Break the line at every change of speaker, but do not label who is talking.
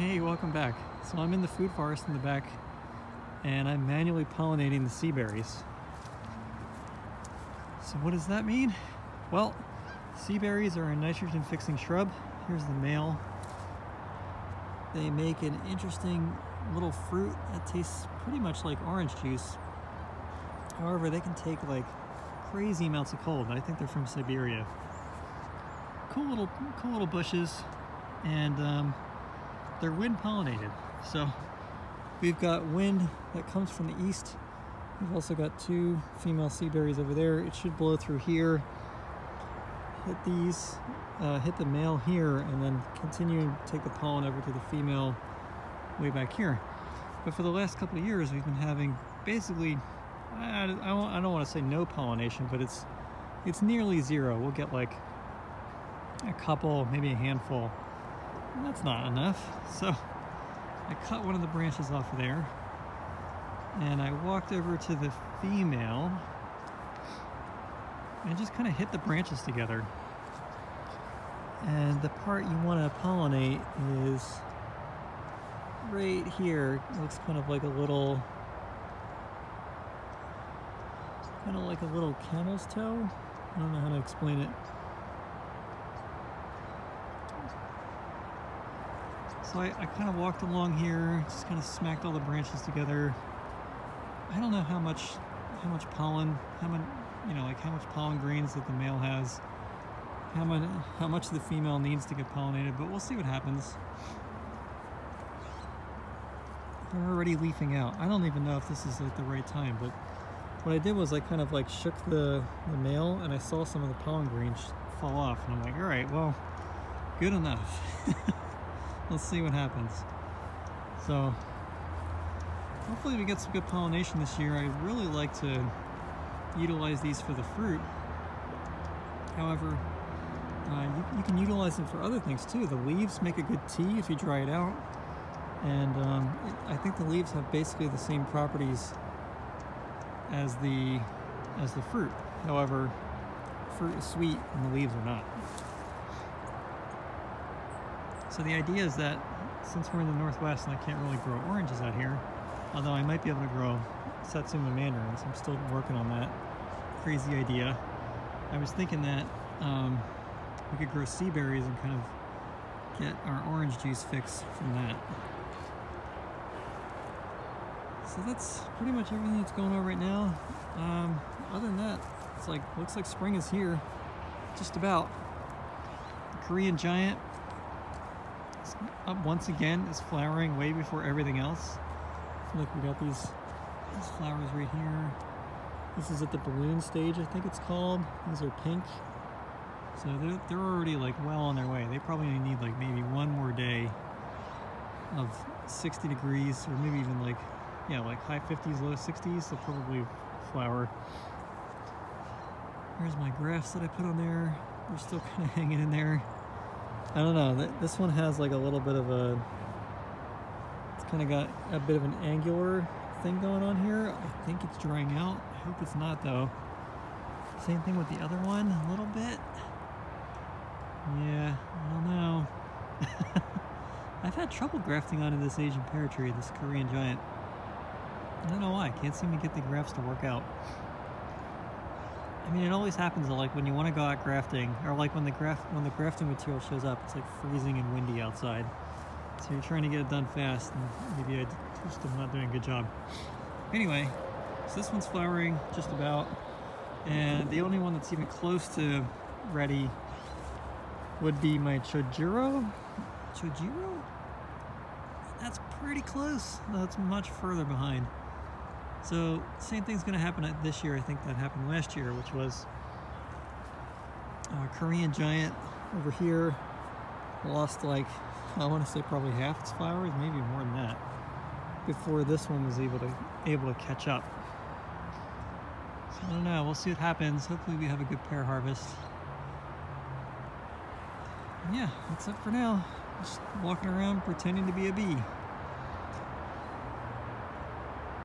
Hey, welcome back. So I'm in the food forest in the back and I'm manually pollinating the seaberries. So what does that mean? Well, seaberries are a nitrogen fixing shrub. Here's the male. They make an interesting little fruit that tastes pretty much like orange juice. However, they can take like crazy amounts of cold. I think they're from Siberia. Cool little bushes, and they're wind pollinated. So we've got wind that comes from the east. We've also got two female seaberries over there. It should blow through here, hit these, hit the male here, and then continue to take the pollen over to the female way back here. But for the last couple of years, we've been having basically, I don't want to say no pollination, but it's nearly zero. We'll get like a couple, maybe a handful. And that's not enough. So I cut one of the branches off of there, and I walked over to the female and just kind of hit the branches together. And the part you want to pollinate is right here. It looks kind of like a little camel's toe. I don't know how to explain it. So I kind of walked along here, just kind of smacked all the branches together. I don't know how much pollen, how much pollen grains that the male has, how much the female needs to get pollinated, but we'll see what happens. They're already leafing out. I don't even know if this is like the right time, but what I did was I kind of like shook the male, and I saw some of the pollen grains fall off, and I'm like, all right, well, good enough. Let's see what happens. So hopefully we get some good pollination this year. I really like to utilize these for the fruit. However, you can utilize them for other things too. The leaves make a good tea if you dry it out. And I think the leaves have basically the same properties as the fruit. However, fruit is sweet and the leaves are not. So the idea is that since we're in the Northwest and I can't really grow oranges out here, although I might be able to grow Satsuma mandarins, I'm still working on that crazy idea. I was thinking that we could grow seaberries and kind of get our orange juice fix from that. So that's pretty much everything that's going on right now. Other than that, it's like, looks like spring is here, just about. The Korean giant up once again, is flowering way before everything else. Look, we got these flowers right here. This is at the balloon stage, I think it's called. These are pink. So they're already like well on their way. They probably need like maybe one more day of 60 degrees, or maybe even like, yeah, like high 50s, low 60s. They'll probably flower. Here's my grafts that I put on there. They're still kind of hanging in there. I don't know, this one has like a little bit of it's kind of got a bit of an angular thing going on here. I think it's drying out. I hope it's not though. Same thing with the other one, a little bit. Yeah, I don't know. I've had trouble grafting onto this Asian pear tree, this Korean giant. I don't know why, I can't seem to get the grafts to work out. I mean, it always happens like when you want to go out grafting, or like when the grafting material shows up, it's like freezing and windy outside. So you're trying to get it done fast, and maybe I just am not doing a good job. Anyway, so this one's flowering just about, and the only one that's even close to ready would be my Chojuro. That's pretty close. No, it's much further behind. So same thing's going to happen this year. I think that happened last year, which was Korean giant over here lost like, I want to say probably half its flowers, maybe more than that, before this one was able to catch up. So I don't know. We'll see what happens. Hopefully we have a good pear harvest. And yeah, that's it for now. Just walking around pretending to be a bee.